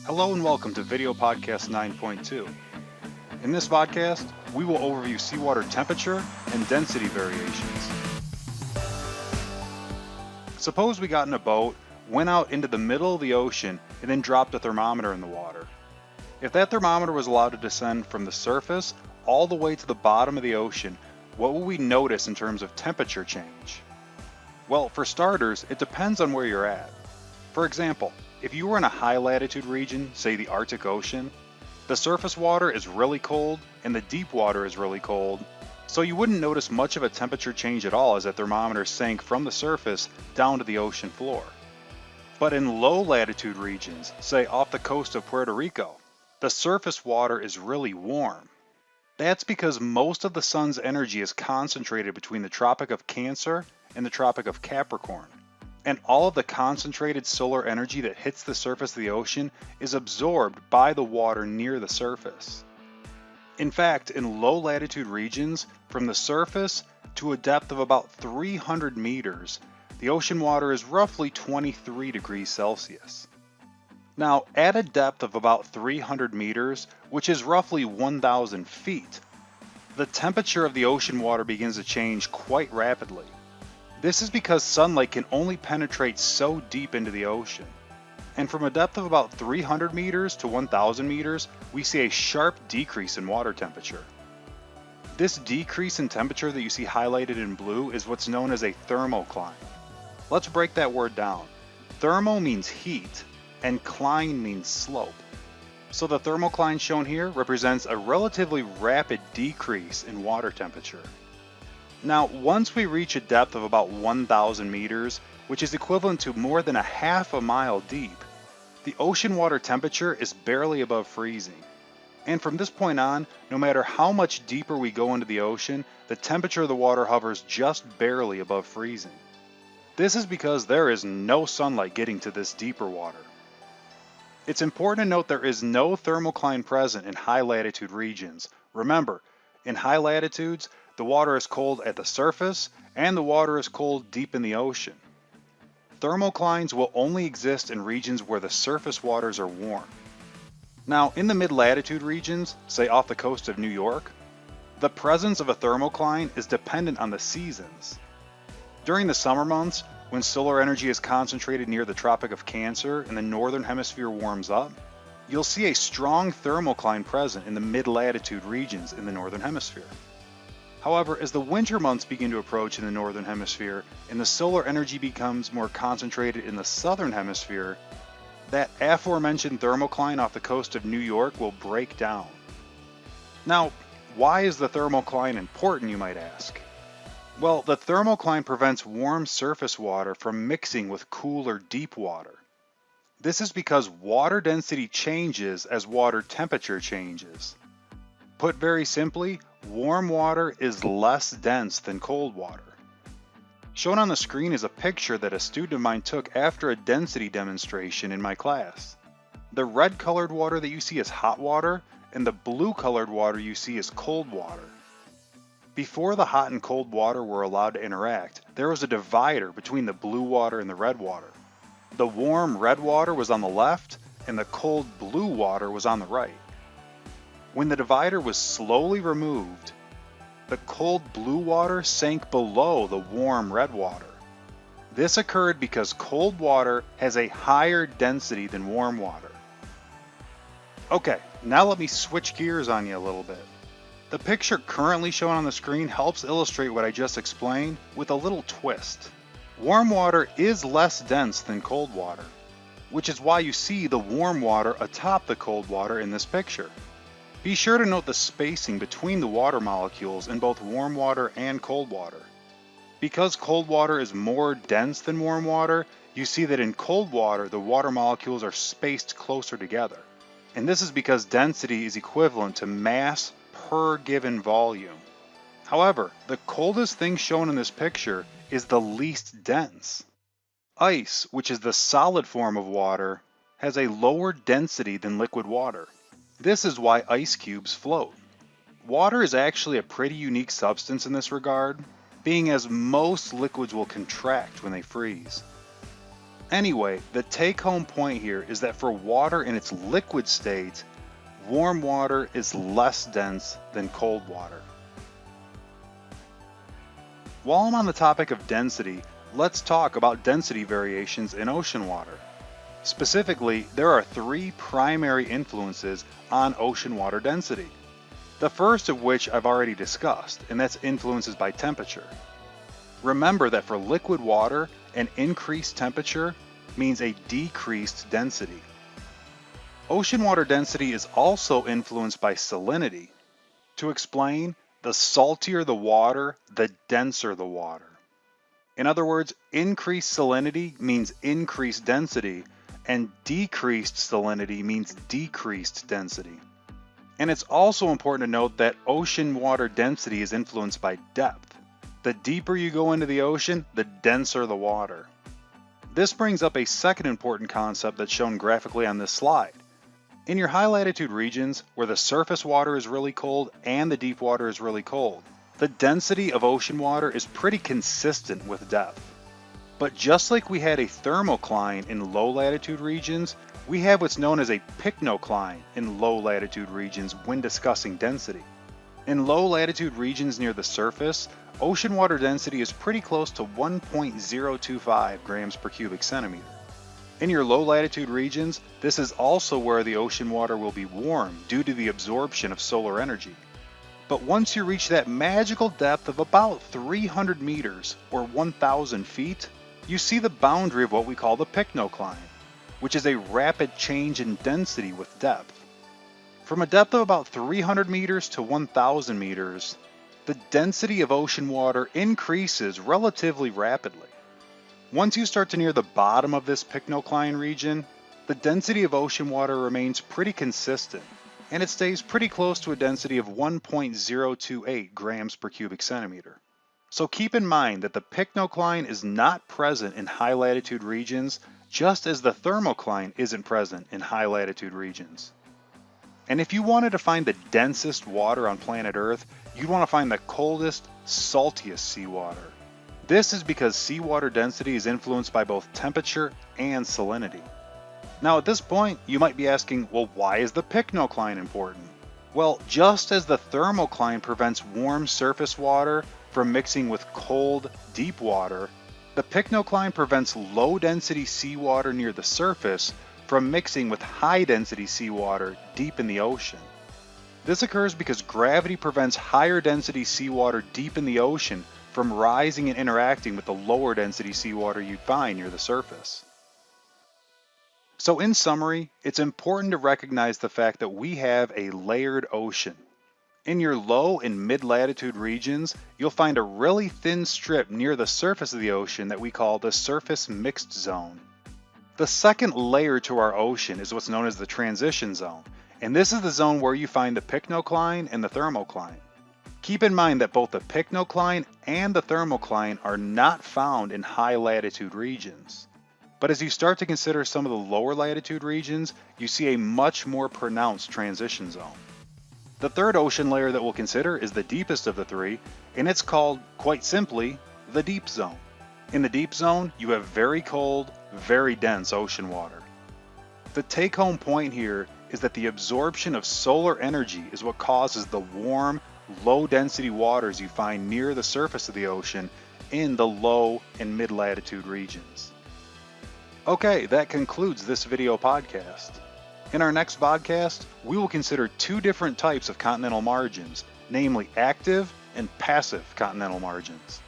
Hello and welcome to Video Podcast 9.2. In this podcast, we will overview seawater temperature and density variations. Suppose we got in a boat, went out into the middle of the ocean, and then dropped a thermometer in the water. If that thermometer was allowed to descend from the surface all the way to the bottom of the ocean, what will we notice in terms of temperature change? Well, for starters, it depends on where you're at. For example, if you were in a high latitude region, say the Arctic Ocean, the surface water is really cold and the deep water is really cold, so you wouldn't notice much of a temperature change at all as that thermometer sank from the surface down to the ocean floor. But in low latitude regions, say off the coast of Puerto Rico, the surface water is really warm. That's because most of the sun's energy is concentrated between the Tropic of Cancer and the Tropic of Capricorn. And all of the concentrated solar energy that hits the surface of the ocean is absorbed by the water near the surface. In fact, in low latitude regions, from the surface to a depth of about 300 meters, the ocean water is roughly 23 degrees Celsius. Now, at a depth of about 300 meters, which is roughly 1,000 feet, the temperature of the ocean water begins to change quite rapidly. This is because sunlight can only penetrate so deep into the ocean. And from a depth of about 300 meters to 1,000 meters, we see a sharp decrease in water temperature. This decrease in temperature that you see highlighted in blue is what's known as a thermocline. Let's break that word down. Thermo means heat, and cline means slope. So the thermocline shown here represents a relatively rapid decrease in water temperature. Now, once we reach a depth of about 1,000 meters, which is equivalent to more than a half a mile deep, the ocean water temperature is barely above freezing. And from this point on, no matter how much deeper we go into the ocean, the temperature of the water hovers just barely above freezing. This is because there is no sunlight getting to this deeper water. It's important to note there is no thermocline present in high latitude regions. Remember, in high latitudes, the water is cold at the surface and the water is cold deep in the ocean. Thermoclines will only exist in regions where the surface waters are warm. Now, in the mid-latitude regions, say off the coast of New York, the presence of a thermocline is dependent on the seasons. During the summer months, when solar energy is concentrated near the Tropic of Cancer and the northern hemisphere warms up, you'll see a strong thermocline present in the mid-latitude regions in the northern hemisphere. However, as the winter months begin to approach in the northern hemisphere and the solar energy becomes more concentrated in the southern hemisphere, that aforementioned thermocline off the coast of New York will break down. Now, why is the thermocline important, you might ask? Well, the thermocline prevents warm surface water from mixing with cooler deep water. This is because water density changes as water temperature changes. Put very simply, warm water is less dense than cold water. Shown on the screen is a picture that a student of mine took after a density demonstration in my class. The red colored water that you see is hot water, and the blue colored water you see is cold water. Before the hot and cold water were allowed to interact, there was a divider between the blue water and the red water. The warm red water was on the left, and the cold blue water was on the right. When the divider was slowly removed, the cold blue water sank below the warm red water. This occurred because cold water has a higher density than warm water. Okay, now let me switch gears on you a little bit. The picture currently shown on the screen helps illustrate what I just explained with a little twist. Warm water is less dense than cold water, which is why you see the warm water atop the cold water in this picture. Be sure to note the spacing between the water molecules in both warm water and cold water. Because cold water is more dense than warm water, you see that in cold water the water molecules are spaced closer together. And this is because density is equivalent to mass per given volume. However, the coldest thing shown in this picture is the least dense. Ice, which is the solid form of water, has a lower density than liquid water. This is why ice cubes float. Water is actually a pretty unique substance in this regard, being as most liquids will contract when they freeze. Anyway, the take-home point here is that for water in its liquid state, warm water is less dense than cold water. While I'm on the topic of density, let's talk about density variations in ocean water. Specifically, there are three primary influences on ocean water density. The first of which I've already discussed, and that's influences by temperature. Remember that for liquid water, an increased temperature means a decreased density. Ocean water density is also influenced by salinity. To explain, the saltier the water, the denser the water. In other words, increased salinity means increased density, and decreased salinity means decreased density. And it's also important to note that ocean water density is influenced by depth. The deeper you go into the ocean, the denser the water. This brings up a second important concept that's shown graphically on this slide. In your high latitude regions, where the surface water is really cold and the deep water is really cold, the density of ocean water is pretty consistent with depth. But just like we had a thermocline in low latitude regions, we have what's known as a pycnocline in low latitude regions when discussing density. In low latitude regions near the surface, ocean water density is pretty close to 1.025 grams per cubic centimeter. In your low latitude regions, this is also where the ocean water will be warm due to the absorption of solar energy. But once you reach that magical depth of about 300 meters or 1,000 feet, you see the boundary of what we call the pycnocline, which is a rapid change in density with depth. From a depth of about 300 meters to 1,000 meters, the density of ocean water increases relatively rapidly. Once you start to near the bottom of this pycnocline region, the density of ocean water remains pretty consistent, and it stays pretty close to a density of 1.028 grams per cubic centimeter. So keep in mind that the pycnocline is not present in high latitude regions, just as the thermocline isn't present in high latitude regions. And if you wanted to find the densest water on planet Earth, you'd want to find the coldest, saltiest seawater. This is because seawater density is influenced by both temperature and salinity. Now at this point, you might be asking, well, why is the pycnocline important? Well, just as the thermocline prevents warm surface water from mixing with cold, deep water, the pycnocline prevents low-density seawater near the surface from mixing with high-density seawater deep in the ocean. This occurs because gravity prevents higher-density seawater deep in the ocean from rising and interacting with the lower-density seawater you'd find near the surface. So in summary, it's important to recognize the fact that we have a layered ocean. In your low and mid-latitude regions, you'll find a really thin strip near the surface of the ocean that we call the surface mixed zone. The second layer to our ocean is what's known as the transition zone, and this is the zone where you find the pycnocline and the thermocline. Keep in mind that both the pycnocline and the thermocline are not found in high latitude regions. But as you start to consider some of the lower latitude regions, you see a much more pronounced transition zone. The third ocean layer that we'll consider is the deepest of the three, and it's called, quite simply, the deep zone. In the deep zone, you have very cold, very dense ocean water. The take-home point here is that the absorption of solar energy is what causes the warm, low-density waters you find near the surface of the ocean in the low and mid-latitude regions. Okay, that concludes this video podcast. In our next Vodcast, we will consider two different types of continental margins, namely active and passive continental margins.